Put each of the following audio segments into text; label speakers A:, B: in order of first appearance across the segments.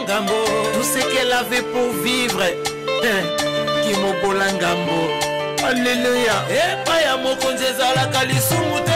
A: Ngambo, tout ce qu'elle avait pour vivre. Kimobola Ngambo. Alléluia. Et pas ya mokonzi ezalaka lisumu te.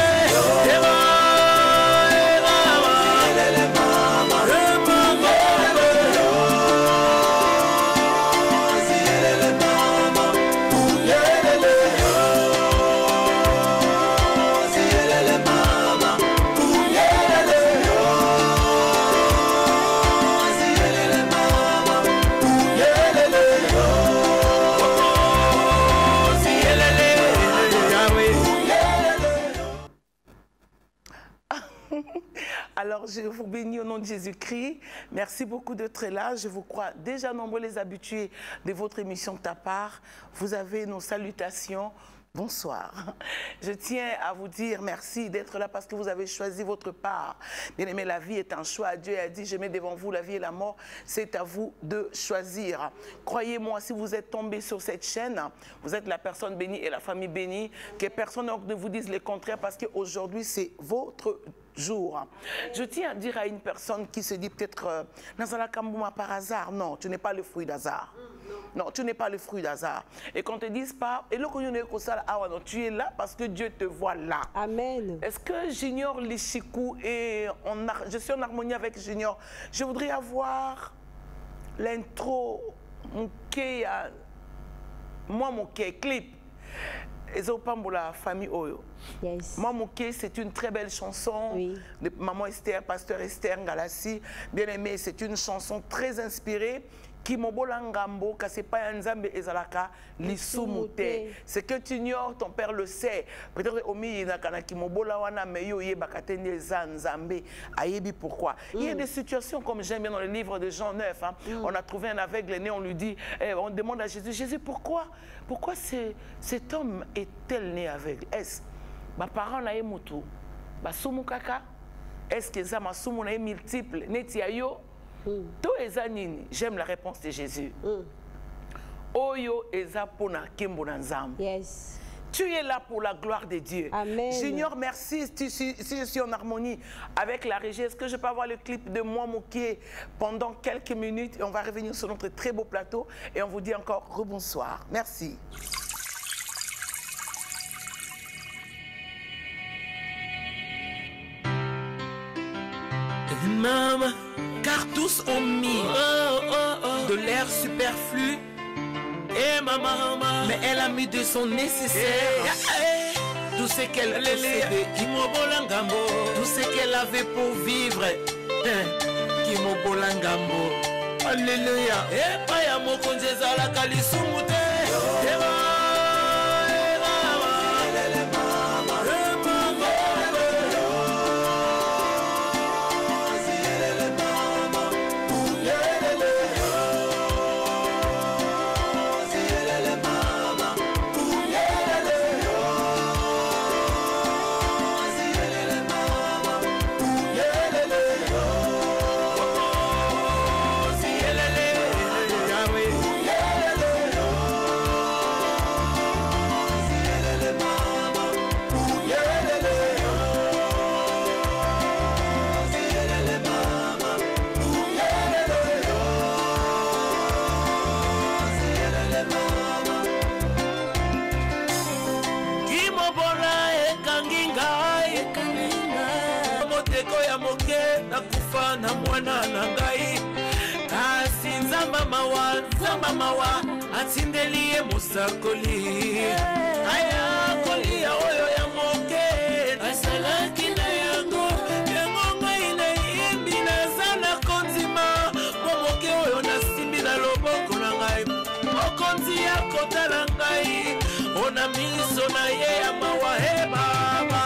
B: Alors, je vous bénis au nom de Jésus-Christ. Merci beaucoup d'être là. Je vous crois déjà nombreux les habitués de votre émission Ta Part. Vous avez nos salutations. Bonsoir. Je tiens à vous dire merci d'être là parce que vous avez choisi votre part. Bien aimé, la vie est un choix. Dieu a dit, je mets devant vous la vie et la mort. C'est à vous de choisir. Croyez-moi, si vous êtes tombé sur cette chaîne, vous êtes la personne bénie et la famille bénie. Que personne ne vous dise le contraire parce qu'aujourd'hui, c'est votre jour. Je tiens à dire à une personne qui se dit peut-être Nazala Kambouma par hasard. Non, tu n'es pas le fruit d'hasard. Non, tu n'es pas le fruit d'hasard. Et qu'on ne te dise pas, et tu es là parce que Dieu te voit là. Amen. Est-ce que Junior Lichikou et je suis en harmonie avec Junior? Je voudrais avoir l'intro, mon clip. La famille Oyo. Yes. Mamouké, c'est une très belle chanson de Maman Esther, Pasteur Esther Ngalassi. Bien aimé, c'est une chanson très inspirée. Kimobola Ngambo, Kasepa Nzambe Ezalaka, Lisumute. Ce que tu ignores, ton père le sait. Peut-être Omi Nakana Kimobola Wana Meyo Ye Bakatende Nzambe. Ayebi pourquoi. Il y a des situations comme j'aime bien dans le livre de Jean 9. Hein. On a trouvé un aveugle né, on lui dit, on demande à Jésus, Jésus, pourquoi cet homme est-elle né aveugle? Est-ce que parents na mutu, basumu kaka? Est-ce que ça ma sumu na multiple netiayo? J'aime la réponse de Jésus. Oyo eza pona kimbona nzambe. Yes. Tu es là pour la gloire de Dieu. Amen. Junior, merci. Si je suis en harmonie avec la régie, est-ce que je peux avoir le clip de moi Mouké pendant quelques minutes? Et on va revenir sur notre très beau plateau et on vous dit encore rebonsoir. Merci.
A: Maman, car tous ont mis de l'air superflu. Maman, mais elle a mis de son nécessaire. Tout ce qu'elle possédait, tout ce qu'elle avait pour vivre. Kimobola Ngambo. Alléluia. Et pas ya mokonzi ezalaka lisumu te. Mawa atindeliye musakoli aya kolia oyo ya moke asalaki na yango ngai na yimbi na zana konzima moke oyo nasimbi na loboko na ngai mokonzi ya kotala ngai ona miso na ye ya mawa he baba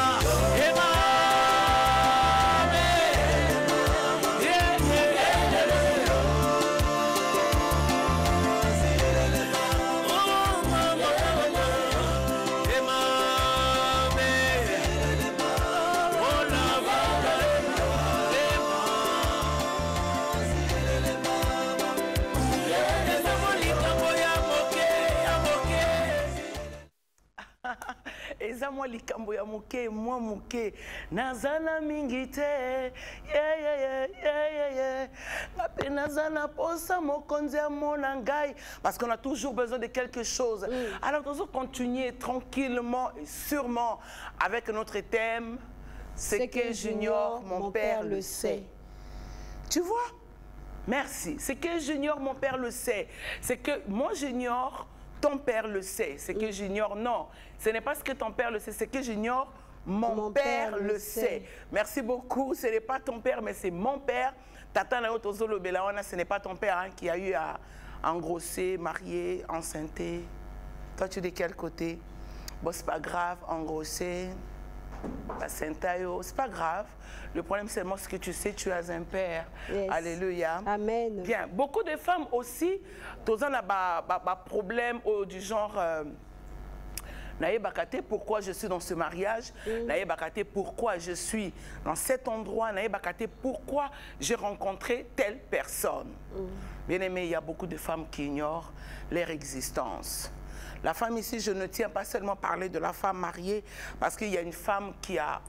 B: eza mwa likambo ya moke mwa moke nazana mingi te ngape nazana posa mokonzi amona ngai parce qu'on a toujours besoin de quelque chose. Alors nous allons continuer tranquillement et sûrement avec notre thème ce que j'ignore mon père le sait. Tu vois? Merci. Ce que j'ignore mon père le sait. C'est que moi j'ignore, ton père le sait. Ce que j'ignore, non. Ce n'est pas ce que ton père le sait, c'est que j'ignore mon père le sait. Merci beaucoup. Ce n'est pas ton père, mais c'est mon père. Tata Naotozolo Belawana, ce n'est pas ton père hein, qui a eu à engrosser, marier, enceinter. Toi, tu es de quel côté? Bon, c'est pas grave, engrosser, Saint-Tayo, c'est pas grave. Le problème, c'est seulement ce que tu sais, tu as un père. Yes. Alléluia.
C: Amen.
B: Bien, beaucoup de femmes aussi, tous ont un problème du genre. Naye Bakate, pourquoi je suis dans ce mariage? Naye Bakate, pourquoi je suis dans cet endroit? Naye Bakate, pourquoi j'ai rencontré telle personne? Bien aimé, il y a beaucoup de femmes qui ignorent leur existence. La femme ici, je ne tiens pas seulement à parler de la femme mariée, parce qu'il y a une femme qui a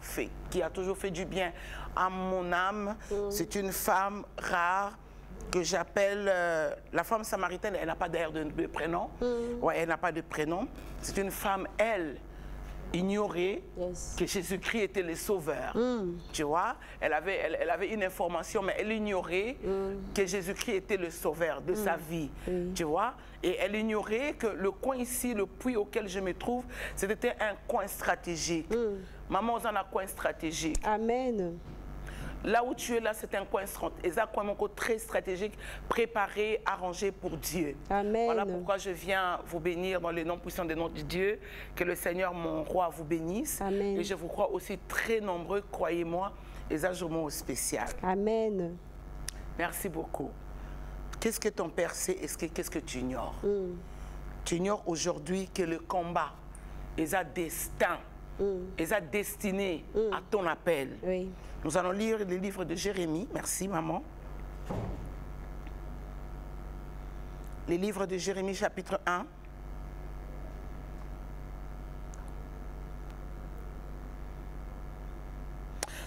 B: toujours fait du bien à mon âme. C'est une femme rare que j'appelle la femme samaritaine. Elle n'a pas d'ailleurs de prénom. Ouais, elle n'a pas de prénom. C'est une femme, elle, ignorer que Jésus-Christ était le sauveur. Tu vois, elle avait une information, mais elle ignorait que Jésus-Christ était le sauveur de sa vie. Tu vois, et elle ignorait que le coin ici, le puits auquel je me trouve, c'était un coin stratégique. Maman, on a un coin stratégique.
C: Amen.
B: Là où tu es là, c'est un coin très stratégique, préparé, arrangé pour Dieu.
C: Amen.
B: Voilà pourquoi je viens vous bénir dans le nom puissant de notre Dieu. Que le Seigneur, mon roi, vous bénisse.
C: Amen.
B: Et je vous crois aussi très nombreux, croyez-moi, et un jour spécial.
C: Amen.
B: Merci beaucoup. Qu'est-ce que ton père sait et qu'est-ce que tu ignores? Tu ignores aujourd'hui que le combat est un destin, est un destiné à ton appel.
C: Oui.
B: Nous allons lire le livre de Jérémie. Merci, maman. Le livre de Jérémie, chapitre 1.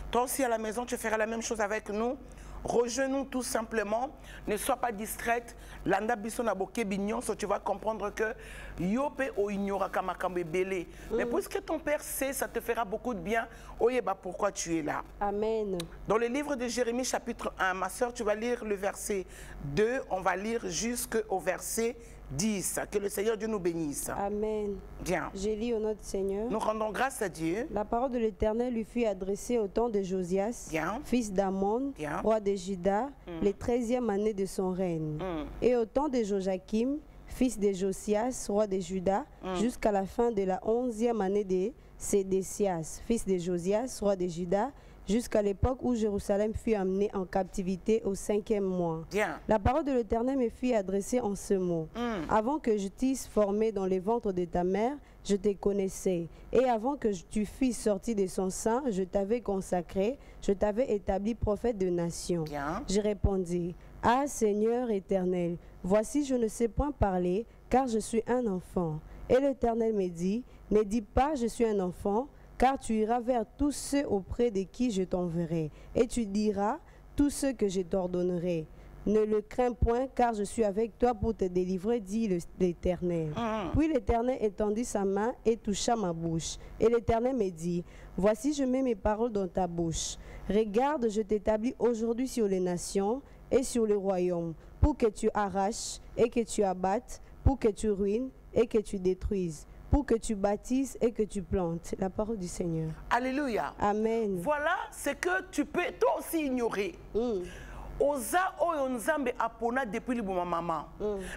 B: Toi aussi, à la maison, tu feras la même chose avec nous. Rejoins-nous tout simplement. Ne sois pas distraite. Landa biso na boke bignon, tu vas comprendre que yope o ignora kamakambe belé. Mais puisque ton père sait, ça te fera beaucoup de bien. Oyeba, pourquoi tu es là?
C: Amen.
B: Dans le livre de Jérémie, chapitre 1, ma soeur, tu vas lire le verset 2. On va lire jusqu'au verset 10. Que le Seigneur Dieu nous bénisse.
C: Amen.
B: Bien.
C: Je lis au nom du Seigneur.
B: Nous rendons grâce à Dieu.
C: La parole de l'Éternel lui fut adressée au temps de Josias, fils d'Amon, roi de Juda, les 13e année de son règne. Et au temps de Joachim, fils de Josias, roi de Juda, jusqu'à la fin de la 11e année de Sédécias, fils de Josias, roi de Juda, jusqu'à l'époque où Jérusalem fut amenée en captivité au 5e mois. La parole de l'Éternel me fut adressée en ce mot. Avant que je t'eusse formé dans les ventres de ta mère, je te connaissais. Et avant que tu fusses sorti de son sein, je t'avais consacré, je t'avais établi prophète de nation. Je répondis, ah Seigneur éternel, voici je ne sais point parler, car je suis un enfant. Et l'Éternel me dit, ne dis pas je suis un enfant, car tu iras vers tous ceux auprès de qui je t'enverrai, et tu diras tout ce que je t'ordonnerai. Ne le crains point, car je suis avec toi pour te délivrer, dit l'Éternel. Puis l'Éternel étendit sa main et toucha ma bouche. Et l'Éternel me dit, voici je mets mes paroles dans ta bouche. Regarde, je t'établis aujourd'hui sur les nations et sur le royaume, pour que tu arraches et que tu abattes, pour que tu ruines et que tu détruises, pour que tu bâtisses et que tu plantes. La parole du Seigneur.
B: Alléluia.
C: Amen.
B: Voilà ce que tu peux toi aussi ignorer. Oza oyo nzambe apona depuis le bon maman.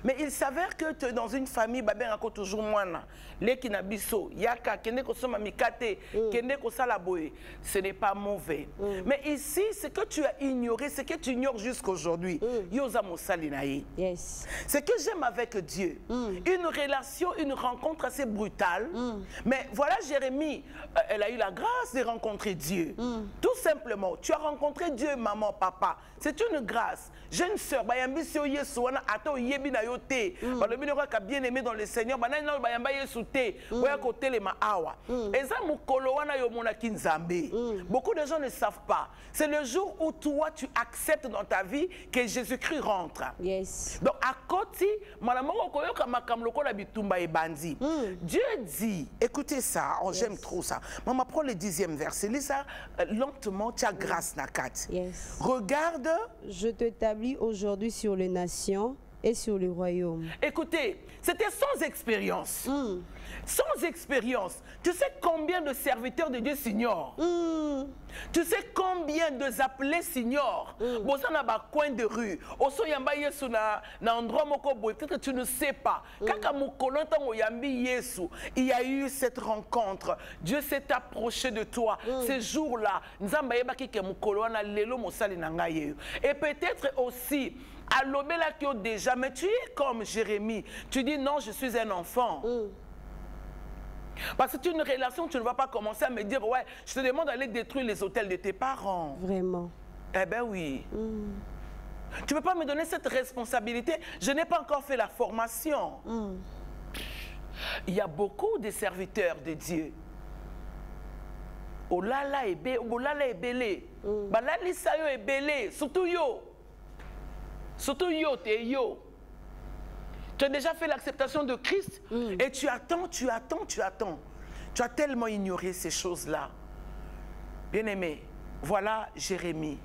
B: Mais il s'avère que tu es dans une famille, babé encore toujours moine. Leki na biso, yaka, kende ko soma mikate, kende ko salaboye. Ce n'est pas mauvais. Mais ici, ce que tu as ignoré, ce que tu ignores jusqu'aujourd'hui, yoza mosali na ye.
C: Yes.
B: Ce que j'aime avec Dieu, une relation, une rencontre assez brutale. Mais voilà, Jérémie, elle a eu la grâce de rencontrer Dieu. Tout simplement, tu as rencontré Dieu, maman, papa. C'est une grâce. Jeune sœur, bayambisio yesu wana ato yebi na yo te. Balobi noko ka bien aimé dans le Seigneur, banana bayamba yesu te. Oya ko telema awa. Eza mukolo wana yo mona kinzambe. Beaucoup de gens ne savent pas. C'est le jour où toi tu acceptes dans ta vie que Jésus-Christ rentre.
C: Yes.
B: Donc à côté, malamoko koyoka makamlo ko la bitumba e bandi. Dieu dit, écoutez ça, oh, j'aime trop ça. Maman prend le 10e verset, lis ça lentement, tu as grâce nakat.
C: Yes.
B: Regarde.
C: Je t'établis aujourd'hui sur les nations et sur le royaume.
B: Écoutez, c'était sans expérience. Sans expérience. Tu sais combien de serviteurs de Dieu s'ignorent? Tu sais combien de appelés s'ignorent? Bosa na ba coin de rue. Oso yamba yesu na endroit moko boy. Peut-être que tu ne sais pas. Kaka mukolo ntango yambi yesu, il y a eu cette rencontre. Dieu s'est approché de toi. Ces jours-là, nzamba yebaki ke mukolo na lelo mosali na ngai. Et peut-être aussi à l'obéla qui déjà, mais tu es comme Jérémie. Tu dis non, je suis un enfant. Parce que c'est une relation, tu ne vas pas commencer à me dire, ouais, je te demande d'aller détruire les hôtels de tes parents.
C: Vraiment.
B: Eh bien oui. Tu ne peux pas me donner cette responsabilité. Je n'ai pas encore fait la formation. Il y a beaucoup de serviteurs de Dieu. Olala et belé. Balali sayo et belé. Surtout yo. Surtout yo, t'es yo. Tu as déjà fait l'acceptation de Christ et tu attends. Tu as tellement ignoré ces choses-là. Bien-aimé, voilà Jérémie.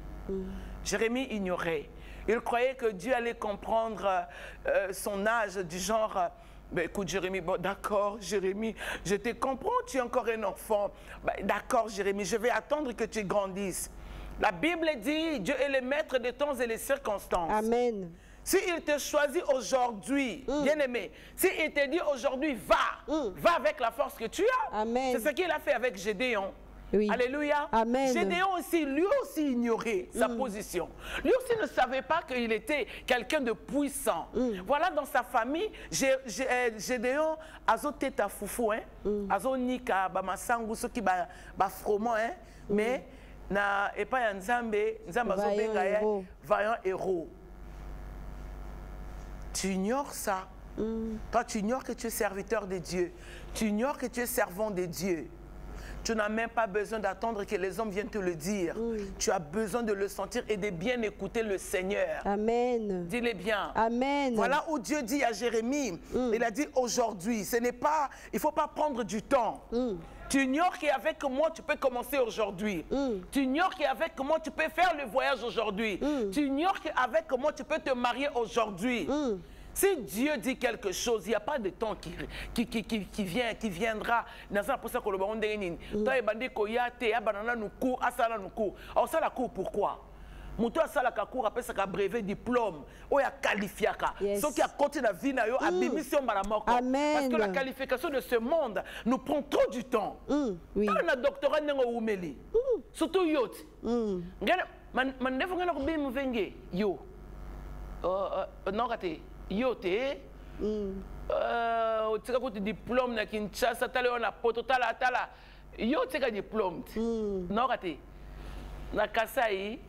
B: Jérémie ignorait. Il croyait que Dieu allait comprendre son âge du genre... Ben, écoute Jérémie, bon, d'accord Jérémie, je te comprends, tu es encore un enfant. Ben, d'accord Jérémie, je vais attendre que tu grandisses. La Bible dit, Dieu est le maître des temps et les circonstances.
C: Amen.
B: S'il te choisit aujourd'hui, bien-aimé, s'il te dit aujourd'hui, va avec la force que tu as. C'est ce qu'il a fait avec Gédéon. Oui. Alléluia.
C: Amen.
B: Gédéon aussi, lui aussi ignorait sa position. Lui aussi ne savait pas qu'il était quelqu'un de puissant. Voilà, dans sa famille, Gédéon, azo teta foufou, azo nika ba masangu soki ba froment, mais na epa ya nzambe azo benga ya vaillant héros. Tu ignores ça. Toi, tu ignores que tu es serviteur de Dieu. Tu ignores que tu es servant de Dieu. Tu n'as même pas besoin d'attendre que les hommes viennent te le dire. Tu as besoin de le sentir et de bien écouter le Seigneur.
C: Amen.
B: Dis-le bien.
C: Amen.
B: Voilà où Dieu dit à Jérémie, il a dit aujourd'hui, ce n'est pas, il ne faut pas prendre du temps. Tu ignores qu'avec moi, tu peux commencer aujourd'hui. Tu ignores qu'avec moi, tu peux faire le voyage aujourd'hui. Tu ignores qu'avec moi, tu peux te marier aujourd'hui. Si Dieu dit quelque chose, il n'y a pas de temps qui viendra. Pourquoi? Muto asala kakour après sa brevet diplôme ou ya qualifiaka ce qui a continué la vie na yo a démission maramoko parce que la qualification de ce monde nous prend trop du temps. Oui. On a doctorat nengo umeli. Surtout yot. Ngana man defo ngana ko bimu venge yo. Non raté. Yote. Tika ko diplôme na Kinshasa tala on a poto tala. Yo tika diplôme. Non raté. Na Kasai,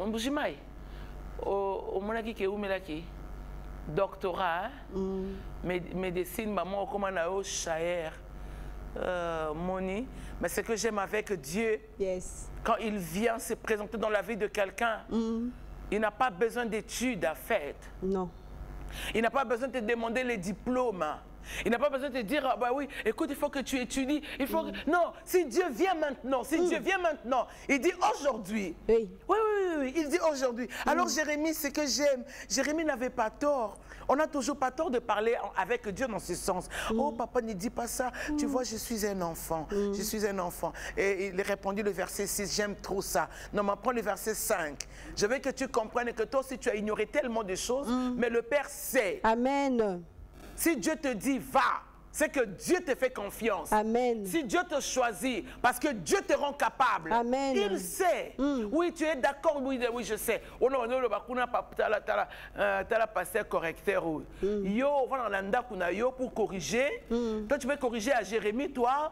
B: Mbujimai, au monaki qui est umelaki, doctorat, médecine, maman, comment on a eu Chaher, Moni. Mais ce que j'aime avec Dieu, quand il vient se présenter dans la vie de quelqu'un, il n'a pas besoin d'études à faire.
C: Non.
B: Il n'a pas besoin de te demander les diplômes. Il n'a pas besoin de te dire, ah bah oui, écoute, il faut que tu étudies. Il faut que... Non, si Dieu vient maintenant, Dieu vient maintenant, il dit aujourd'hui. Oui. Oui, il dit aujourd'hui. Alors Jérémie, ce que j'aime, Jérémie n'avait pas tort. On n'a toujours pas tort de parler avec Dieu dans ce sens. Oh papa, ne dis pas ça. Tu vois, je suis un enfant. Je suis un enfant. Et il répondit le verset 6, j'aime trop ça. Non, mais prends le verset 5. Je veux que tu comprennes que toi aussi tu as ignoré tellement de choses, mais le Père sait.
C: Amen.
B: Si Dieu te dit va, c'est que Dieu te fait confiance.
C: Amen.
B: Si Dieu te choisit, parce que Dieu te rend capable.
C: Amen.
B: Il sait. Oui, tu es d'accord, oui, je sais. Oh non, t'as la pasteur correcteur. Yo, voilà, yo pour corriger. Toi, tu peux corriger à Jérémie, toi.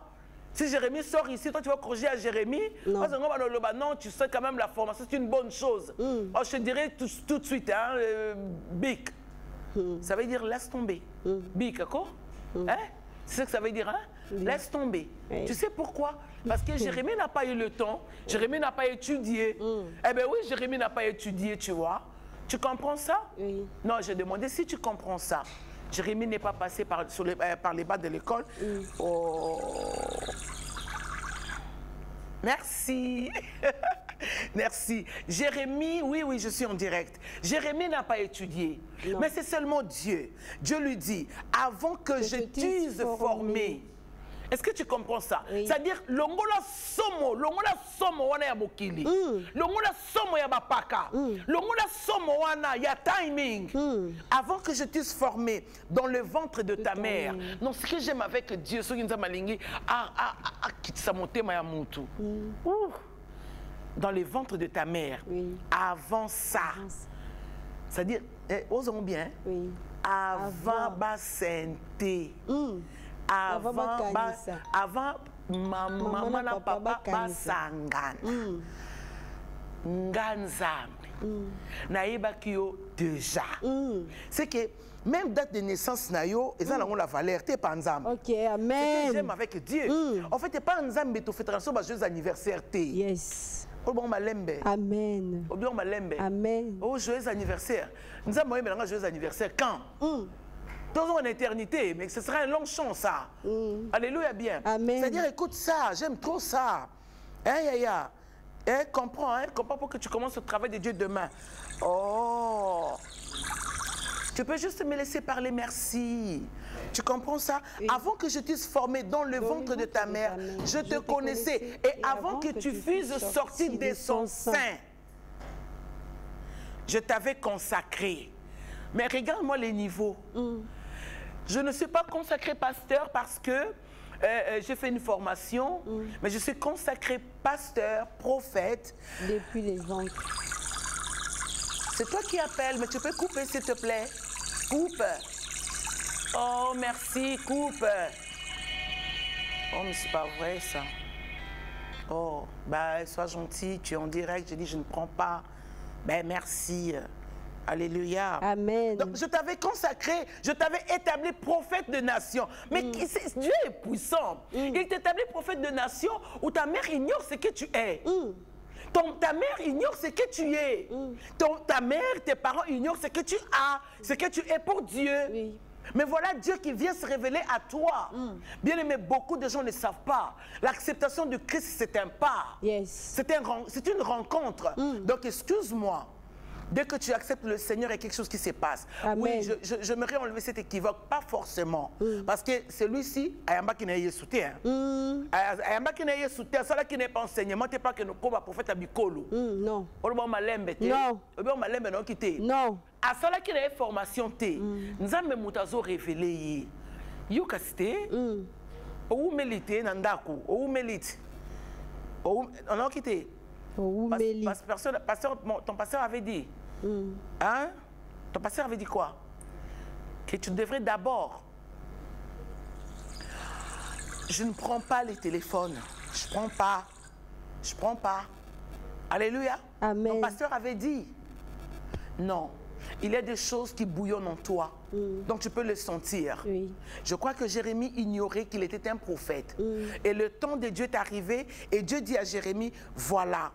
B: Si Jérémie sort ici, toi tu vas corriger à Jérémie. Non, non, tu sais quand même la formation, c'est une bonne chose. Alors, je te dirais tout de suite, hein, bic. Ça veut dire laisse tomber. Bic, d'accord? Hein? C'est ce que ça veut dire, hein? Laisse tomber. Tu sais pourquoi? Parce que Jérémie n'a pas eu le temps, Jérémie n'a pas étudié. Eh bien oui, Jérémie n'a pas étudié, tu vois. Tu comprends ça? Oui. Non, j'ai demandé si tu comprends ça. Jérémie n'est pas passé par les bas de l'école. Oh. Merci. Merci. Jérémie, oui, je suis en direct. Jérémie n'a pas étudié. Non. Mais c'est seulement Dieu. Dieu lui dit, avant que je t'use formé. Est-ce que tu comprends ça? Oui. C'est-à-dire, longola somo wana ya bokili. Longola somo ya bapaka. Longola somo wana ya timing. Avant que je t'eusse formé dans le ventre de ta mère. Non, ce que j'aime avec Dieu, ce qui nous a malingi, dans le ventre de ta mère. Oui. Avant ça. C'est-à-dire, osons bien. Oui. Avant Bassente. Avant maman na papa basangana nganzambe naïba kio déjà c'est que même date de naissance nayo ils ont la valeur t'es pas nzambe.
C: OK, amen.
B: J'aime avec Dieu. En fait t'es pas nzambe tu fais transport ba joyeux anniversaire t'es.
C: Yes.
B: Oh bon malembe.
C: Amen.
B: Oh bien malembe.
C: Amen.
B: Oh joyeux anniversaire. Nzambe moi melanga joyeux anniversaire quand? Dans une éternité, mais ce sera un long chant, ça. Alléluia, bien. C'est-à-dire, écoute ça, j'aime trop ça. Comprends pour que tu commences le travail de Dieu demain. Oh, tu peux juste me laisser parler, merci. Tu comprends ça? Oui. Avant que je t'eusse formé dans le ventre de ta mère, je te connaissais. Et avant que tu fusses sorti de son sein, je t'avais consacré. Mais regarde-moi les niveaux. Je ne suis pas consacré pasteur parce que j'ai fait une formation, mais je suis consacré pasteur, prophète.
C: Depuis les ventres.
B: C'est toi qui appelles, mais tu peux couper s'il te plaît. Coupe. Oh, merci, coupe. Oh, mais c'est pas vrai ça. Oh, bah, sois gentil, tu es en direct, je dis je ne prends pas. Ben, merci. Alléluia.
C: Amen.
B: Donc, je t'avais consacré, je t'avais établi prophète de nation. Mais Dieu est puissant. Il t'établit prophète de nation où ta mère ignore ce que tu es. Ta mère ignore ce que tu es. Ta mère, tes parents ignorent ce que tu as, ce que tu es pour Dieu. Oui. Mais voilà Dieu qui vient se révéler à toi. Bien aimé, beaucoup de gens ne savent pas. L'acceptation de Christ, c'est un pas.
C: Yes.
B: C'est une rencontre. Donc, excuse-moi. Dès que tu acceptes le Seigneur, il y a quelque chose qui se passe. Amen. Oui, j'aimerais enlever cet équivoque, pas forcément. Parce que celui-ci, Ayamba qui n'est pas soutien. Ayamba qui n'est pas soutien, ça qui n'est pas enseignement, tu n'es pas que nous sommes prophètes à Bikolo.
C: Non.
B: Non.
C: Non.
B: À ça qui n'est pas formation, nous avons moutazo révélé. Yuka cité, ou mélité, nandaku, ou mélite. On a quitté. Parce que ton pasteur avait dit, hein? Ton pasteur avait dit quoi? Que tu devrais d'abord. Je ne prends pas les téléphones. Je ne prends pas. Alléluia.
C: Amen.
B: Ton pasteur avait dit, non. Il y a des choses qui bouillonnent en toi, donc tu peux le sentir. Oui. Je crois que Jérémie ignorait qu'il était un prophète. Et le temps de Dieu est arrivé et Dieu dit à Jérémie, voilà,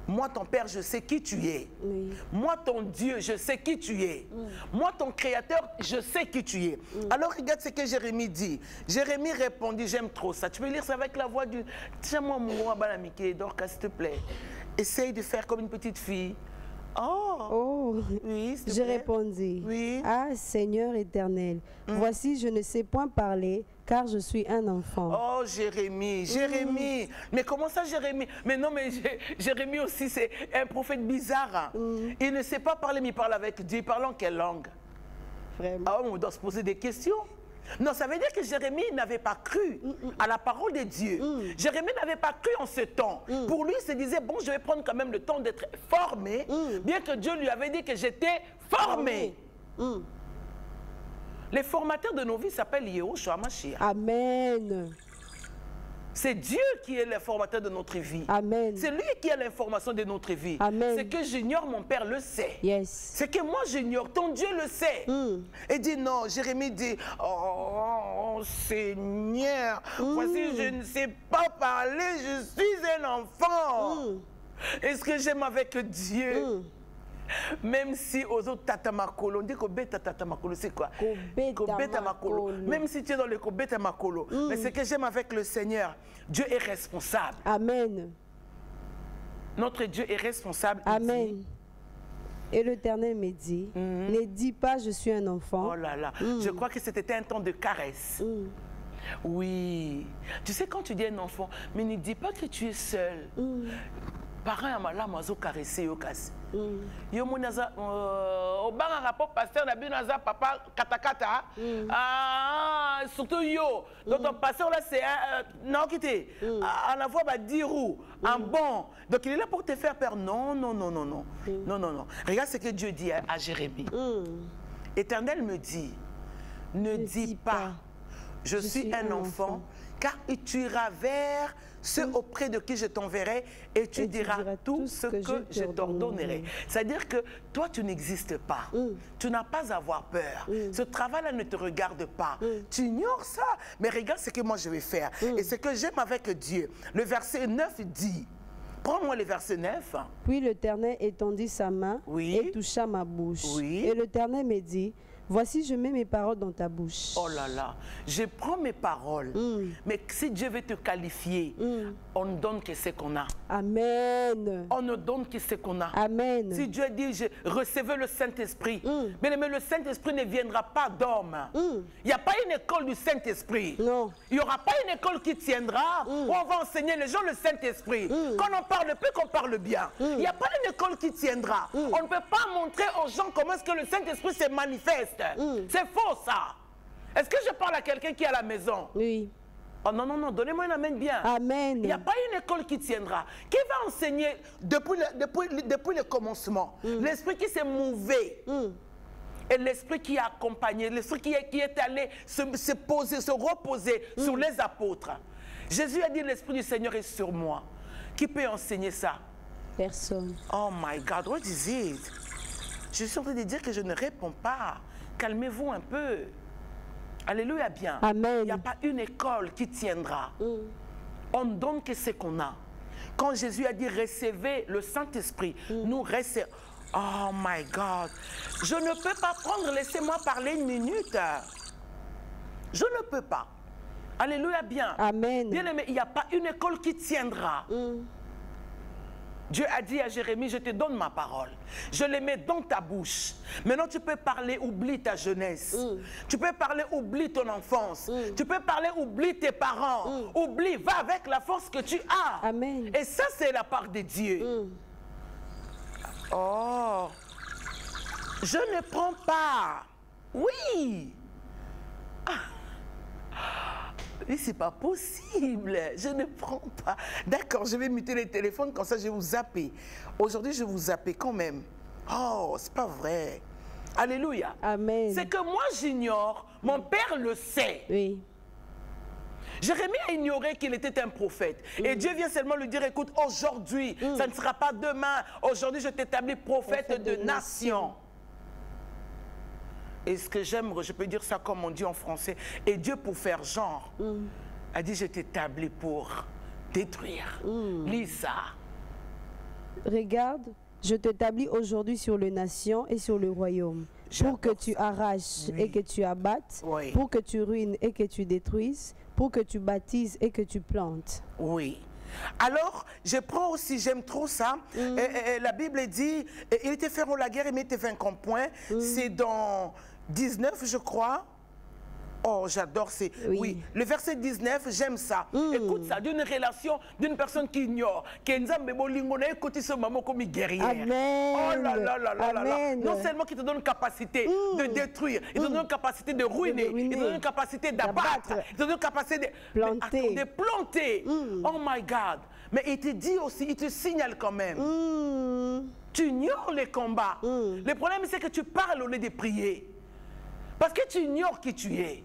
B: moi ton Père, je sais qui tu es. Oui. Moi ton Dieu, je sais qui tu es. Moi ton Créateur, je sais qui tu es. Alors regarde ce que Jérémie dit. Jérémie répondit, j'aime trop ça. Tu peux lire ça avec la voix du... Tiens-moi mon Balamike, donc s'il te plaît. Essaye de faire comme une petite fille.
C: Oh, oui, je répondis,
B: oui.
C: Ah Seigneur éternel, voici je ne sais point parler car je suis un enfant.
B: Oh Jérémie, Jérémie, mais comment ça Jérémie? Mais non mais Jérémie aussi c'est un prophète bizarre. Il ne sait pas parler mais il parle avec Dieu, il parle en quelle langue?
C: Vraiment.
B: Ah, on doit se poser des questions. Non, ça veut dire que Jérémie n'avait pas cru à la parole de Dieu. Jérémie n'avait pas cru en ce temps. Pour lui, il se disait, bon, je vais prendre quand même le temps d'être formé, bien que Dieu lui avait dit que j'étais formé.
C: Les formateurs de nos vies s'appellent Yehoshua Mashiach. Amen.
B: C'est Dieu qui est l'informateur de notre vie.
C: Amen.
B: C'est lui qui a l'information de notre vie.
C: Amen.
B: C'est que j'ignore, mon Père le sait.
C: Yes.
B: C'est que moi j'ignore, ton Dieu le sait. Et dit non, Jérémie dit, oh Seigneur, voici je ne sais pas parler, je suis un enfant. Et ce que j'aime avec Dieu, même si aux autres tatamakolo, on dit que beta tatamakolo, c'est quoi? Kobeta makolo. Même si tu es dans le kobeta makolo. Mais ce que j'aime avec le Seigneur, Dieu est responsable.
C: Amen.
B: Notre Dieu est responsable.
C: Amen. Et l'Éternel me dit, ne dis pas je suis un enfant.
B: Oh là là, je crois que c'était un temps de caresse. Oui. Tu sais, quand tu dis un enfant, mais ne dis pas que tu es seul. Parents à malade, mazo caresser au casse. Yo monaza au banga rapport pasteur na binaza papa katakata. Surtout yo. Donc ton pasteur là c'est non quitter. En la voix va dire où un bon. Donc il est là pour te faire peur. Non non non non non. Non non non. Regarde ce que Dieu dit à Jérémie. Éternel me dit, ne dis pas je suis un enfant, car tu iras vers ceux auprès de qui je t'enverrai et tu diras tout ce que je t'ordonnerai. C'est-à-dire que toi, tu n'existes pas. Tu n'as pas à avoir peur. Ce travail-là ne te regarde pas. Tu ignores ça. Mais regarde ce que moi je vais faire. Et ce que j'aime avec Dieu, le verset 9 dit, prends-moi le verset 9.
C: Puis l'Éternel étendit sa main et toucha ma bouche. Et l'Éternel me dit, voici, je mets mes paroles dans ta bouche.
B: Oh là là, je prends mes paroles. Mais si Dieu veut te qualifier, on ne donne que ce qu'on a.
C: Amen.
B: On ne donne que ce qu'on a.
C: Amen.
B: Si Dieu dit, recevez le Saint-Esprit, mais le Saint-Esprit ne viendra pas d'homme. Il n'y a pas une école du Saint-Esprit.
C: Non.
B: Il n'y aura pas une école qui tiendra où on va enseigner les gens le Saint-Esprit. Quand on parle peu, qu'on parle bien. Il n'y a pas une école qui tiendra. On ne peut pas montrer aux gens comment est-ce que le Saint-Esprit se manifeste. C'est faux ça. Est-ce que je parle à quelqu'un qui est à la maison?
C: Oui.
B: Oh non, non, non, donnez-moi une amène bien.
C: Amen.
B: Il n'y a pas une école qui tiendra. Qui va enseigner depuis le commencement? L'esprit qui s'est mouvé. Et l'esprit qui a accompagné, l'esprit qui est allé se poser, se reposer sur les apôtres. Jésus a dit, l'esprit du Seigneur est sur moi. Qui peut enseigner ça?
C: Personne.
B: Oh my God, what is it? Je suis en train de dire que je ne réponds pas. Calmez-vous un peu. Alléluia bien.
C: Amen.
B: Il n'y a pas une école qui tiendra. On ne donne que ce qu'on a. Quand Jésus a dit recevez le Saint-Esprit, nous recevons. Oh my God. Je ne peux pas prendre, laissez-moi parler une minute. Je ne peux pas. Alléluia bien.
C: Amen.
B: Bien aimé, il n'y a pas une école qui tiendra. Dieu a dit à Jérémie, je te donne ma parole. Je les mets dans ta bouche. Maintenant, tu peux parler, oublie ta jeunesse. Tu peux parler, oublie ton enfance. Tu peux parler, oublie tes parents. Oublie, va avec la force que tu as.
C: Amen.
B: Et ça, c'est la part de Dieu. Oh, je ne prends pas. Oui. Mais c'est pas possible, je ne prends pas. D'accord, je vais muter les téléphones, comme ça je vais vous zapper. Aujourd'hui, je vais vous zapper quand même. Oh, c'est pas vrai. Alléluia.
C: Amen.
B: C'est que moi j'ignore, mon Père le sait.
C: Oui.
B: Jérémie a ignoré qu'il était un prophète. Et Dieu vient seulement lui dire, écoute, aujourd'hui, ça ne sera pas demain. Aujourd'hui, je t'établis prophète de nation. Et ce que j'aime, je peux dire ça comme on dit en français, et Dieu pour faire genre, a dit je t'établis pour détruire. Lis ça.
C: Regarde, je t'établis aujourd'hui sur les nations et sur le royaume, pour que tu arraches et que tu abattes, pour que tu ruines et que tu détruises, pour que tu baptises et que tu plantes.
B: Oui. Alors, je prends aussi, j'aime trop ça. La Bible dit, ils te feront la guerre et ils te vaincront point. C'est dans 19, je crois. Oh, j'adore, c'est... Oui, le verset 19, j'aime ça. Écoute ça, d'une relation, d'une personne qui ignore. Amen. Oh là là là là là. Non seulement qui te donne capacité de détruire, il te donne capacité de ruiner, il te donne capacité d'abattre, il te donne capacité de planter. Oh my God. Mais il te dit aussi, il te signale quand même. Tu ignores les combats. Le problème, c'est que tu parles au lieu de prier. Parce que tu ignores qui tu es.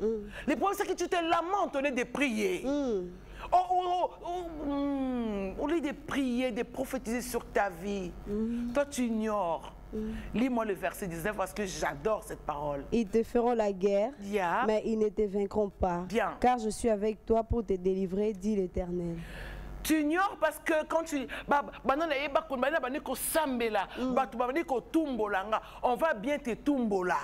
B: Le problème, c'est que tu te lamentes au lieu de prier. Au lieu de prier, de prophétiser sur ta vie, toi tu ignores. Lis-moi le verset 19 parce que j'adore cette parole.
C: Ils te feront la guerre, mais ils ne te vaincront pas. Car je suis avec toi pour te délivrer, dit l'Éternel.
B: Tu ignores parce que quand tu... On va bien te tumbola.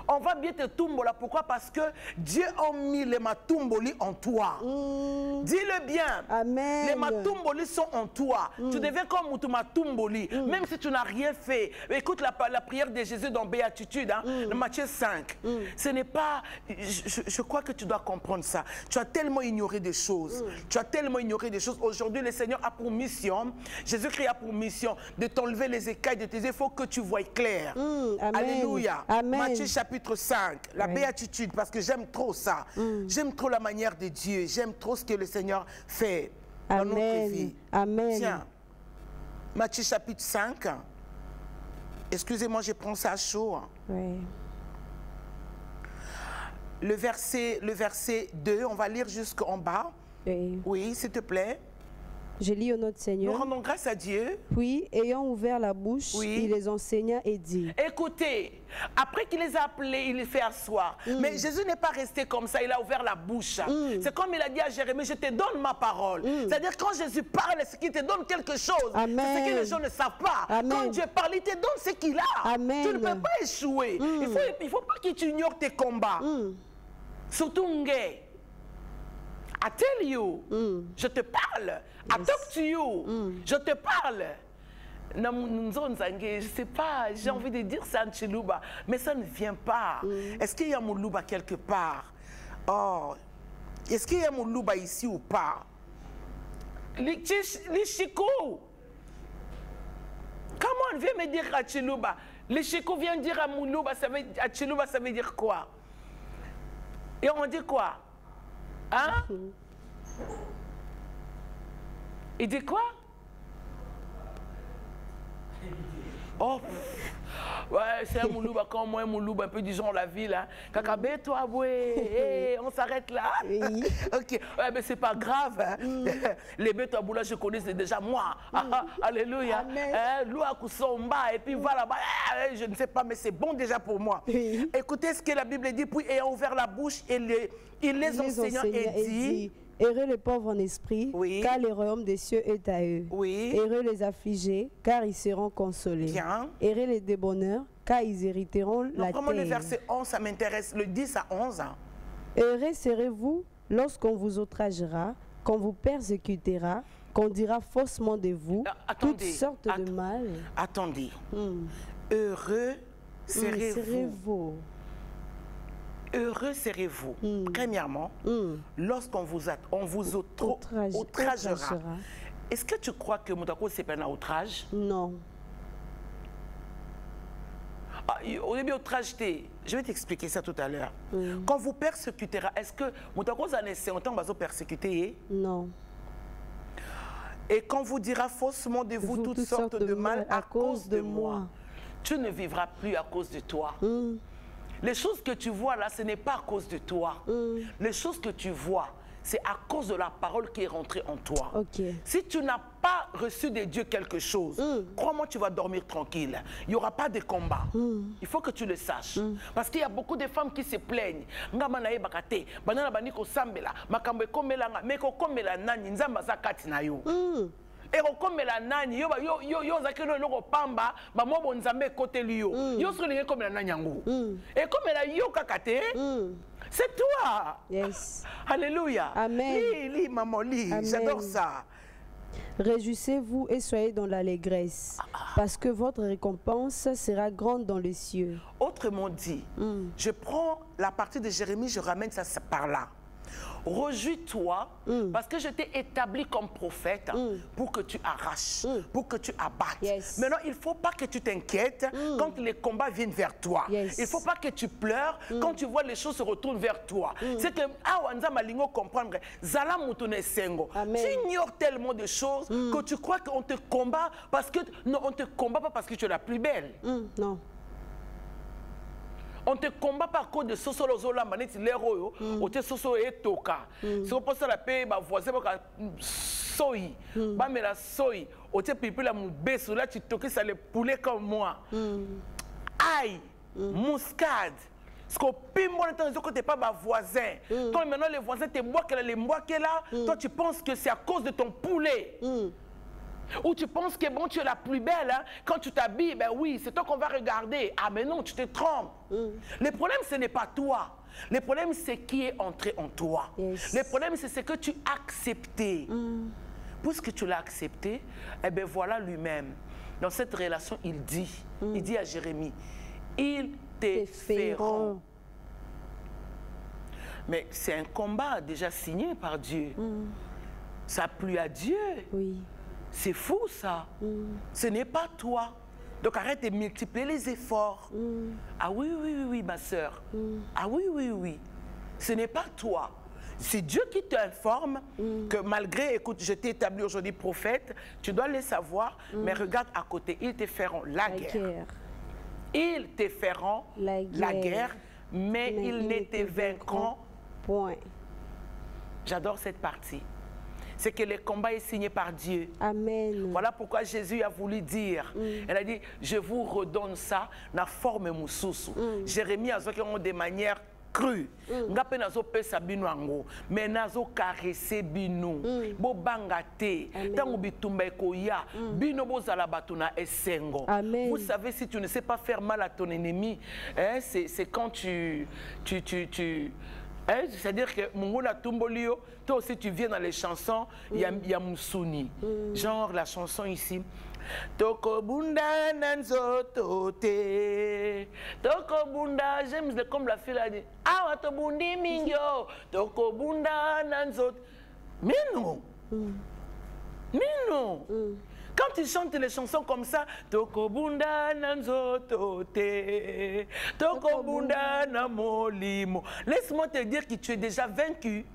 B: On va bien te tumbola. Pourquoi? Parce que Dieu a mis les matumboli en toi. Dis-le bien.
C: Amen.
B: Les matumboli sont en toi. Tu deviens comme matumboli. Même si tu n'as rien fait. Écoute la prière de Jésus dans Béatitude, Matthieu 5. Ce n'est pas... Je crois que tu dois comprendre ça. Tu as tellement ignoré des choses. Tu as tellement ignoré des choses. Aujourd'hui, le Seigneur a pour mission, Jésus-Christ a pour mission de t'enlever les écailles de tes yeux. Il faut que tu voies clair.
C: Amen.
B: Alléluia.
C: Amen.
B: Matthieu chapitre 5, la béatitude, parce que j'aime trop ça. J'aime trop la manière de Dieu. J'aime trop ce que le Seigneur fait dans notre vie.
C: Amen.
B: Tiens, Matthieu chapitre 5. Excusez-moi, je prends ça à chaud.
C: Oui.
B: Le verset 2, on va lire jusqu'en bas. Oui, s'il te plaît.
C: Je lis au nom du Seigneur.
B: Nous rendons grâce à Dieu.
C: Puis, ayant ouvert la bouche, il les enseigna et dit.
B: Écoutez, après qu'il les a appelés, il les fait asseoir. Mais Jésus n'est pas resté comme ça, il a ouvert la bouche. C'est comme il a dit à Jérémie, je te donne ma parole. C'est-à-dire quand Jésus parle, c'est qu'il te donne quelque chose. C'est ce que les gens ne savent pas. Quand Dieu parle, il te donne ce qu'il a.
C: Amen.
B: Tu ne peux pas échouer. Il ne faut pas que tu ignores tes combats. Surtout Ngé. I tell you, je te parle. I talk to you, je te parle. Je ne sais pas, j'ai envie de dire ça en Chiluba, mais ça ne vient pas. Est-ce qu'il y a Moulouba quelque part? Oh, est-ce qu'il y a Moulouba ici ou pas? Les Chikou. Comment viens me dire à Chiluba? Les Chikou viennent dire à Moulouba, à Chiluba, ça veut dire quoi? Et on dit quoi? Hein? Il dit quoi? Oh, ouais, c'est un Moulouba comme moi, un Moulouba un peu disons la ville. Hein. Kakabé, toi, ouais, on s'arrête là. Oui. Ok, ouais, mais c'est pas grave. Hein. Les Bétoaboula, je connais déjà moi. Alléluia. Loua Kousomba, et puis voilà, je ne sais pas, mais c'est bon déjà pour moi. Oui. Écoutez ce que la Bible dit, puis ayant ouvert la bouche, il les enseignant et dit.
C: Heureux les pauvres en esprit, car le royaume des cieux est à eux. Heureux les affligés, car ils seront consolés. Heureux les débonneurs, car ils hériteront la terre.
B: Le verset 11, ça m'intéresse, le 10 à 11.
C: Heureux serez-vous lorsqu'on vous outragera, qu'on vous persécutera, qu'on dira faussement de vous toutes sortes de mal.
B: Attendez. Heureux serez-vous. Heureux serez-vous, premièrement, lorsqu'on vous outragera. Est-ce que tu crois que Moutako c'est pas un outrage?
C: Non.
B: Au début, outrage, je vais t'expliquer ça tout à l'heure. Quand vous persécutera, est-ce que Moutako c'est longtemps va persécuter?
C: Non.
B: Et quand vous dira faussement de vous toutes sortes de mal à cause de moi, tu ne vivras plus à cause de toi. Les choses que tu vois là, ce n'est pas à cause de toi. Les choses que tu vois, c'est à cause de la parole qui est rentrée en toi. Si tu n'as pas reçu de Dieu quelque chose, crois-moi, tu vas dormir tranquille. Il n'y aura pas de combat. Il faut que tu le saches. Parce qu'il y a beaucoup de femmes qui se plaignent. Et comme la nani yo zakeno loko pamba ba mo bonzambe côté liyo yo solinge comme la nanyango et comme la yo kakate c'est toi.
C: Yes.
B: Alléluia.
C: Amen.
B: Li maman li, j'adore ça.
C: Réjouissez-vous et soyez dans l'allégresse, parce que votre récompense sera grande dans les cieux.
B: Autrement dit, je prends la partie de Jérémie, je ramène ça par là. Réjouis-toi parce que je t'ai établi comme prophète pour que tu arraches, pour que tu abattes. Maintenant, il ne faut pas que tu t'inquiètes quand les combats viennent vers toi. Il ne faut pas que tu pleures quand tu vois les choses se retournent vers toi. C'est que Awanza Malingo comprendre, Zala Moutone Sengo. Tu ignores tellement de choses que tu crois qu'on te combat parce que non, on ne te combat pas parce que tu es la plus belle.
C: Non.
B: On te combat par cause de soso lozola maneti leroyo, o te soso e toka. Si on pense à la paix, bah voisin bah soy, bah mais la soy, o te pipi la moubesso là tu toques ça les poulets comme moi. Aïe, muscade. Parce qu'au pire, tu n'es pas voisin. Toi, maintenant, les voisins te boivent les là. Toi, tu penses que c'est à cause de ton poulet. Ou tu penses que bon, tu es la plus belle. Hein? Quand tu t'habilles, ben oui, c'est toi qu'on va regarder. Ah, mais non, tu te trompes. Le problème, ce n'est pas toi. Le problème, c'est qui est entré en toi. Le problème, c'est ce que tu as accepté. Puisque tu l'as accepté, eh bien voilà lui-même. Dans cette relation, il dit à Jérémie, ils te feront. Mais c'est un combat déjà signé par Dieu. Ça a plu à Dieu. Oui. C'est fou ça. Ce n'est pas toi. Donc arrête de multiplier les efforts. Ah oui, oui, oui, oui, ma soeur. Ah oui, oui, oui. Ce n'est pas toi. C'est Dieu qui t'informe que malgré, écoute, je t'ai établi aujourd'hui prophète, tu dois le savoir, mais regarde à côté, ils te feront la guerre. Ils te feront la guerre, mais ils ne te vaincront point. J'adore cette partie. C'est que le combat est signé par Dieu. Amen. Voilà pourquoi Jésus a voulu dire. Elle a dit, je vous redonne ça, la forme moussousou. Jérémie a dit de manière crue. Ngape nazo pesa bino ango, mais nazo caresser bino. Bo bangate, tango bitumba ekoya, bino bo zalabatuna esengo. Vous savez, si tu ne sais pas faire mal à ton ennemi, hein, c'est quand c'est-à-dire que Mungula Tumbolio, toi aussi tu viens dans les chansons, il y a Mousouni. Genre la chanson ici. Toko bunda nanzo tote. Toko bunda, j'aime comme la fille a dit. Ah, to bundi mingyo. Toko bunda nanzo. Mais non. Mais non. Quand tu chantes les chansons comme ça, Toko bunda nanzo tote. Toko bunda namolimo. Laisse-moi te dire que tu es déjà vaincu.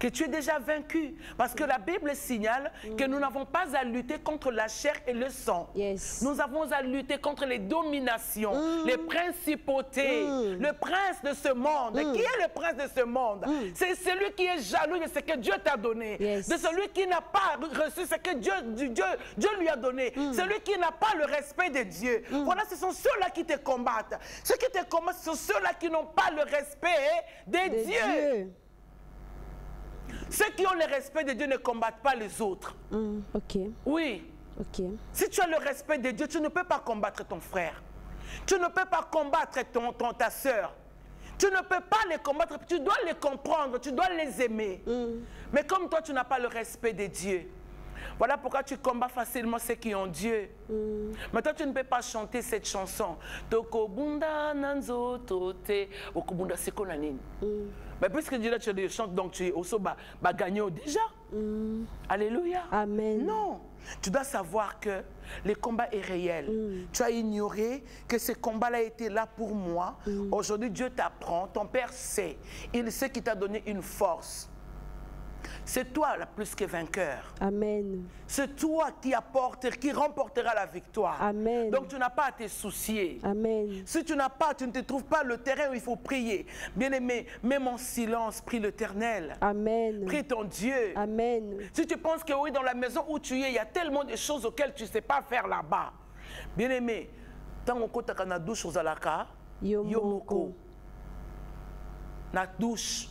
B: Que tu es déjà vaincu. Parce que la Bible signale que nous n'avons pas à lutter contre la chair et le sang. Nous avons à lutter contre les dominations, les principautés, le prince de ce monde. Qui est le prince de ce monde? C'est celui qui est jaloux de ce que Dieu t'a donné. De celui qui n'a pas reçu ce que Dieu lui a donné. Celui qui n'a pas le respect de Dieu. Voilà, ce sont ceux-là qui te combattent. Ceux qui te combattent, ce sont ceux-là qui n'ont pas le respect de Dieu. Ceux qui ont le respect de Dieu ne combattent pas les autres. Oui. Si tu as le respect de Dieu, tu ne peux pas combattre ton frère. Tu ne peux pas combattre ta soeur. Tu ne peux pas les combattre. Tu dois les comprendre, tu dois les aimer. Mais comme toi, tu n'as pas le respect de Dieu. Voilà pourquoi tu combats facilement ceux qui ont Dieu. Maintenant, tu ne peux pas chanter cette chanson. Toko bunda nanzo tote. Okubunda sekonanini. Mais puisque Dieu tu chantes, donc tu es aussi gagné déjà. Alléluia. Amen. Non. Tu dois savoir que le combat est réel. Tu as ignoré que ce combat-là était là pour moi. Aujourd'hui, Dieu t'apprend. Ton Père sait. Il sait qu'il t'a donné une force. C'est toi la plus que vainqueur. Amen. C'est toi qui apporte, qui remportera la victoire. Amen. Donc tu n'as pas à te soucier. Amen. Si tu n'as pas, tu ne te trouves pas le terrain où il faut prier. Bien-aimé, même en silence, prie l'Éternel. Amen. Prie ton Dieu. Amen. Si tu penses que oui, dans la maison où tu es, il y a tellement de choses auxquelles tu ne sais pas faire là-bas. Bien-aimé, tant qu'on t'a na douche aux alaka, yomoko. Na douche.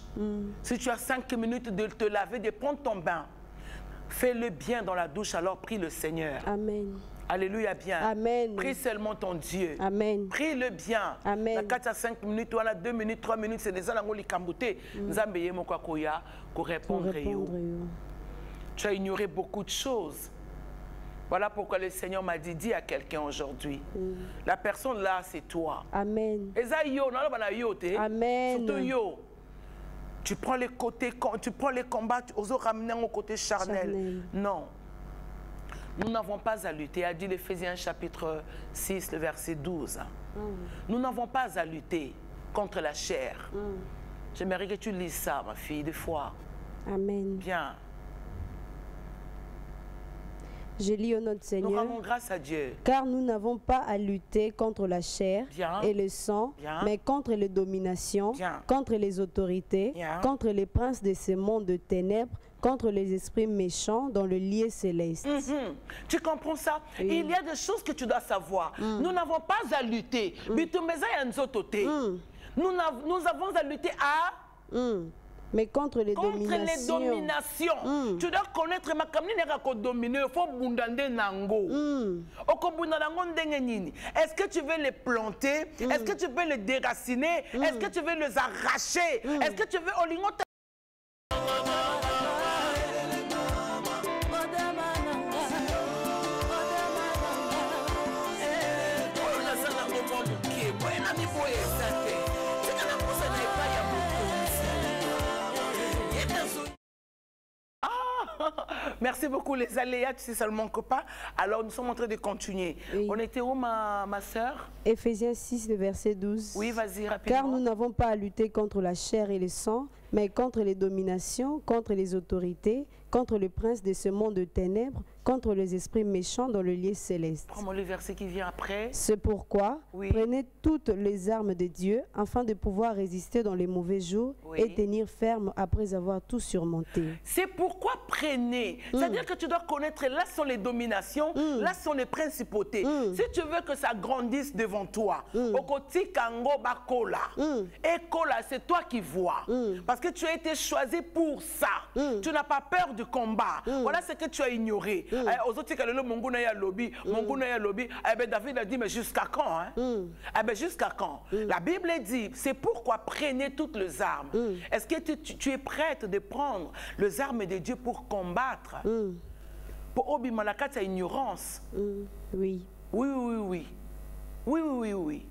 B: Si tu as 5 minutes de te laver, de prendre ton bain, fais-le bien dans la douche, alors prie le Seigneur. Amen. Alléluia bien. Amen. Prie seulement ton Dieu. Amen. Prie-le bien. Amen. La 4 à 5 minutes, ou à 2 minutes, 3 minutes, c'est des gens qui ont répondre. Tu as ignoré beaucoup de choses. Voilà pourquoi le Seigneur m'a dit, dis à quelqu'un aujourd'hui, la personne là, c'est toi. Amen. Amen. Surtout yo. Tu prends les côtés, tu prends les combats, tu oses ramener au côté charnel. Non. Nous n'avons pas à lutter, a dit l'Éphésiens chapitre 6, le verset 12. Nous n'avons pas à lutter contre la chair. J'aimerais que tu lises ça, ma fille, des fois. Amen. Bien.
C: Je lis au nom du Seigneur.
B: Nous rendons grâce à Dieu.
C: Car nous n'avons pas à lutter contre la chair et le sang, mais contre les dominations, contre les autorités, contre les princes de ce monde de ténèbres, contre les esprits méchants dans le lieu céleste.
B: Tu comprends ça? Il y a des choses que tu dois savoir. Nous n'avons pas à lutter. Nous avons à lutter à...
C: Mais contre les dominations.
B: Tu dois connaître ma camine ko dominer, il faut bundande nango. Oko bundanango ndenge nini. Est-ce que tu veux les planter? Est-ce que tu veux les déraciner? Est-ce que tu veux les arracher? Est-ce que tu veux olingo Merci beaucoup les aléas, tu sais, ça ne manque pas. Alors nous sommes en train de continuer. On était où ma soeur?
C: Éphésiens 6, le verset 12.
B: Oui, vas-y, rapidement.
C: Car nous n'avons pas à lutter contre la chair et le sang, mais contre les dominations, contre les autorités, contre le prince de ce monde de ténèbres, contre les esprits méchants dans le lieu céleste.
B: Prends-moi le verset qui vient après.
C: C'est pourquoi prenez toutes les armes de Dieu afin de pouvoir résister dans les mauvais jours et tenir ferme après avoir tout surmonté.
B: C'est pourquoi prenez. C'est-à-dire que tu dois connaître, là sont les dominations, là sont les principautés. Si tu veux que ça grandisse devant toi, Okoti Kango Bakola, et Kola, c'est toi qui vois. Parce que tu as été choisi pour ça. Tu n'as pas peur du combat. Voilà ce que tu as ignoré. Aux autres, David a dit, mais jusqu'à quand? Jusqu'à quand? La Bible dit, c'est pourquoi prenez toutes les armes. Est-ce que tu es prête de prendre les armes de Dieu pour combattre? Pour Obi Malakat, c'est ignorance.
C: Oui.
B: Oui, oui, oui. Oui, oui, oui, oui.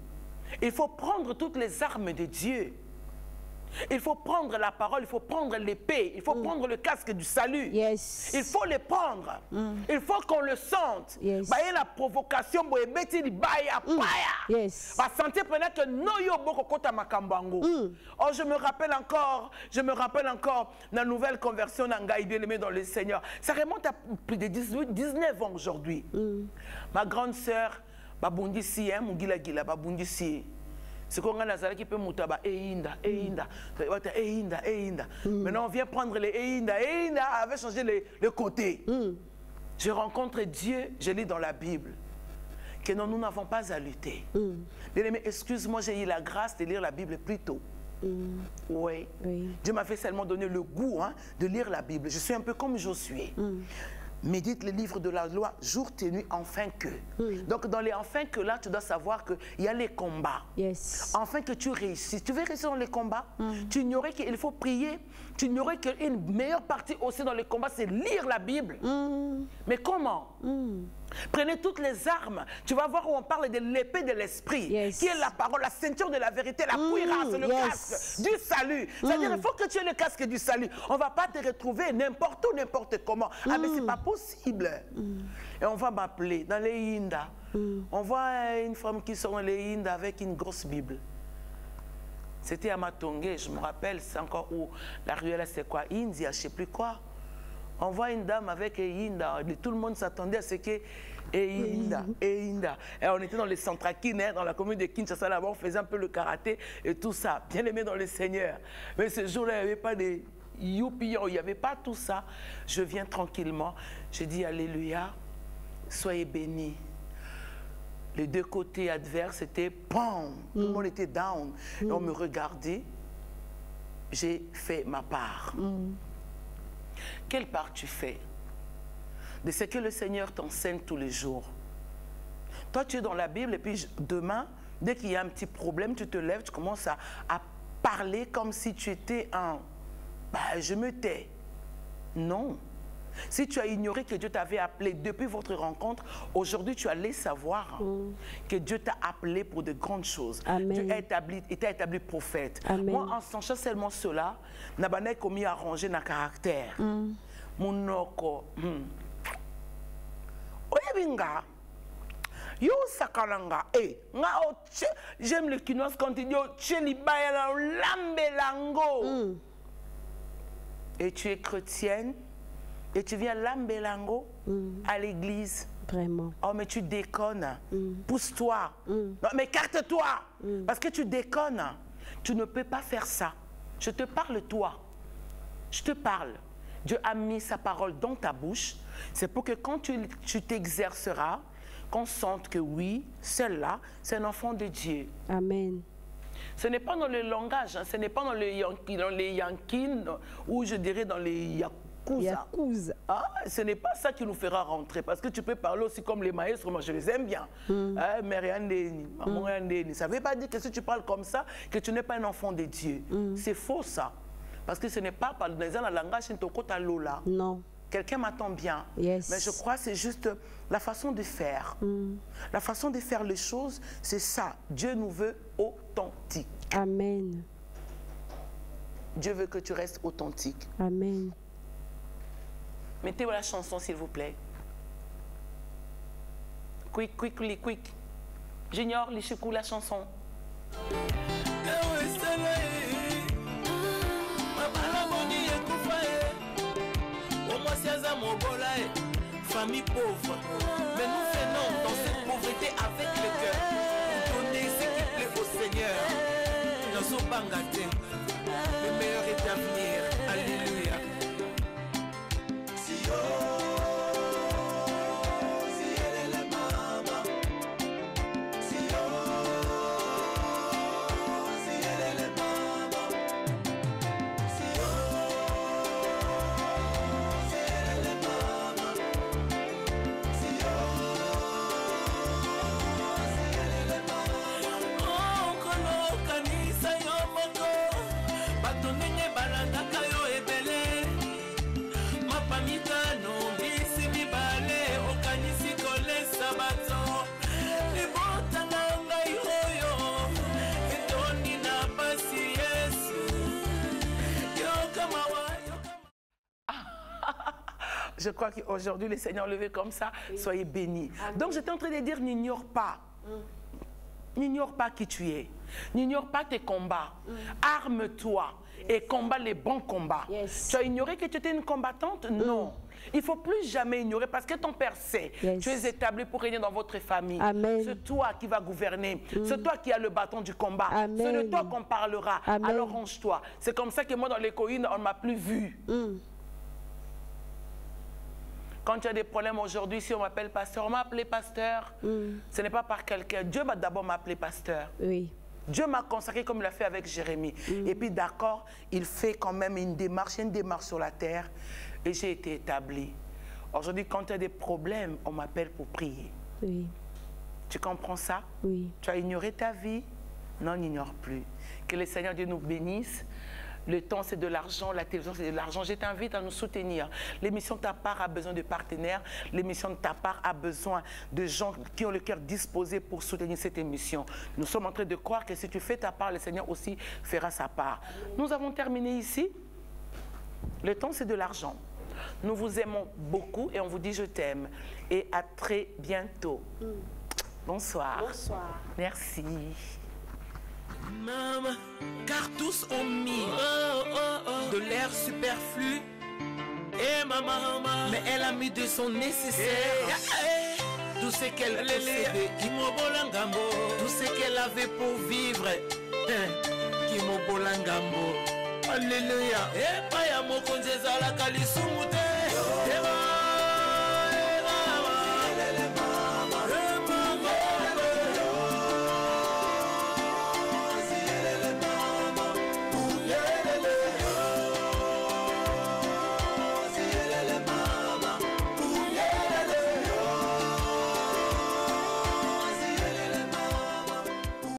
B: Il faut prendre toutes les armes de Dieu. Il faut prendre la parole, il faut prendre l'épée, il faut prendre le casque du salut.
C: Yes.
B: Il faut les prendre. Il faut qu'on le sente.
C: Yes.
B: La provocation,
C: yes.
B: que oh, je me rappelle encore la nouvelle conversion d'Angaï, bien-aimé dans le Seigneur. Ça remonte à plus de 19 ans aujourd'hui. Ma grande sœur, Babundisi, Mugila Gila, Babundisi. C'est qu'on a Nazaré qui peut moutaba Einda. Maintenant on vient prendre les Einda avait changé le côté. Je rencontre Dieu, je lis dans la Bible que non, nous n'avons pas à lutter. Bien-aimé, excuse-moi, j'ai eu la grâce de lire la Bible plus tôt. Oui. Dieu m'a fait seulement donner le goût de lire la Bible. Je suis un peu comme Josué. Médite les livres de la loi, jour et nuit, enfin que. Donc, dans les enfin que là, tu dois savoir qu'il y a les combats.
C: Yes.
B: Enfin que tu réussis. Tu veux réussir dans les combats, tu ignorais qu'il faut prier. Tu ignorais qu'une meilleure partie aussi dans les combats, c'est lire la Bible. Mais comment? Prenez toutes les armes. Tu vas voir où on parle de l'épée de l'esprit, qui est la parole, la ceinture de la vérité, la cuirasse, le casque du salut. C'est-à-dire qu'il faut que tu aies le casque du salut. On ne va pas te retrouver n'importe où, n'importe comment. Ah mais c'est pas possible. Et on va m'appeler dans les Inda. On voit une femme qui sort dans les Inda avec une grosse Bible. C'était à Matongé, je me rappelle, c'est encore où la ruelle, c'est quoi, India, je ne sais plus quoi. On voit une dame avec Einda, tout le monde s'attendait à ce que Einda. Et on était dans les Centrakines, dans la commune de Kinshasa, là-bas, on faisait un peu le karaté et tout ça, bien aimé dans le Seigneur. Mais ce jour-là, il n'y avait pas de youpillons, il n'y avait pas tout ça. Je viens tranquillement, je dis Alléluia, soyez bénis. Les deux côtés adverses étaient PAM, tout le monde était down. Et on me regardait, j'ai fait ma part. Quelle part tu fais de ce que le Seigneur t'enseigne tous les jours? Toi, tu es dans la Bible et puis demain, dès qu'il y a un petit problème, tu te lèves, tu commences à parler comme si tu étais un... je me tais. Non. Si tu as ignoré que Dieu t'avait appelé depuis votre rencontre, aujourd'hui tu allais savoir que Dieu t'a appelé pour de grandes choses.
C: Amen.
B: Dieu t'a établi prophète. Amen. Moi, en sachant seulement cela, je n'ai commis à ranger mon caractère. Mon oko. Oyebinga. Yo sakalanga. J'aime le kinois quand il dit et tu es chrétienne. et tu viens lambelango à l'église.
C: Vraiment.
B: Oh, mais tu déconnes. Pousse-toi. Non, mais écarte-toi. Parce que tu déconnes. Tu ne peux pas faire ça. Je te parle, toi. Je te parle. Dieu a mis sa parole dans ta bouche. C'est pour que quand tu t'exerceras, qu'on sente que oui, celle-là, c'est un enfant de Dieu.
C: Amen.
B: Ce n'est pas dans le langage, hein, ce n'est pas dans les yankin ou je dirais dans les yakuza. Ah, ce n'est pas ça qui nous fera rentrer. Parce que tu peux parler aussi comme les maestros, moi je les aime bien. Mais rien n'est. Ça ne veut pas dire que si tu parles comme ça, que tu n'es pas un enfant de Dieu. C'est faux ça. Parce que ce n'est pas dans le langage lola.
C: Non.
B: Quelqu'un m'attend bien.
C: Yes.
B: Mais je crois que c'est juste la façon de faire. La façon de faire les choses, c'est ça. Dieu nous veut authentiques.
C: Amen.
B: Dieu veut que tu restes authentique.
C: Amen.
B: Mettez la chanson, s'il vous plaît. Quick, quickly, quick. Junior, Lichikou, la chanson.
A: Famille pauvre, mais nous venons dans cette pauvreté avec le cœur pour donner ce qui plaît au Seigneur. Dans son bangate, le meilleur est à venir. Alléluia.
B: Je crois qu'aujourd'hui, le Seigneur le veut comme ça. Oui. Soyez bénis. Amen. Donc, j'étais en train de dire, n'ignore pas. N'ignore pas qui tu es. N'ignore pas tes combats. Arme-toi et combat les bons combats. Yes. Tu as ignoré que tu étais une combattante? Non. Il ne faut plus jamais ignorer parce que ton Père sait. Yes. Tu es établi pour régner dans votre famille. C'est toi qui vas gouverner. C'est toi qui as le bâton du combat. C'est de toi qu'on parlera. Amen. Alors range-toi. C'est comme ça que moi, dans les coïnes, on ne m'a plus vu. Quand tu as des problèmes aujourd'hui, si on m'appelle pasteur, on m'a appelé pasteur. Ce n'est pas par quelqu'un. Dieu m'a d'abord appelé pasteur. Oui. Dieu m'a consacré comme il a fait avec Jérémie. Et puis d'accord, il fait quand même une démarche sur la terre. Et j'ai été établi. Aujourd'hui, quand tu as des problèmes, on m'appelle pour prier. Oui. Tu comprends ça? Oui. Tu as ignoré ta vie? Non, n'ignore plus. Que le Seigneur Dieu nous bénisse. Le temps, c'est de l'argent, la télévision, c'est de l'argent. Je t'invite à nous soutenir. L'émission Ta Part a besoin de partenaires. L'émission Ta Part a besoin de gens qui ont le cœur disposé pour soutenir cette émission. Nous sommes en train de croire que si tu fais ta part, le Seigneur aussi fera sa part. Nous avons terminé ici. Le temps, c'est de l'argent. Nous vous aimons beaucoup et on vous dit je t'aime. Et à très bientôt. Bonsoir.
C: Bonsoir.
B: Merci.
A: Maman, car tous ont mis de l'air superflu. Et maman, mais elle a mis de son nécessaire. Tout ce qu'elle possédait, tout ce qu'elle avait pour vivre. Alléluia. Et pas ya mokonzeza la kalisumute.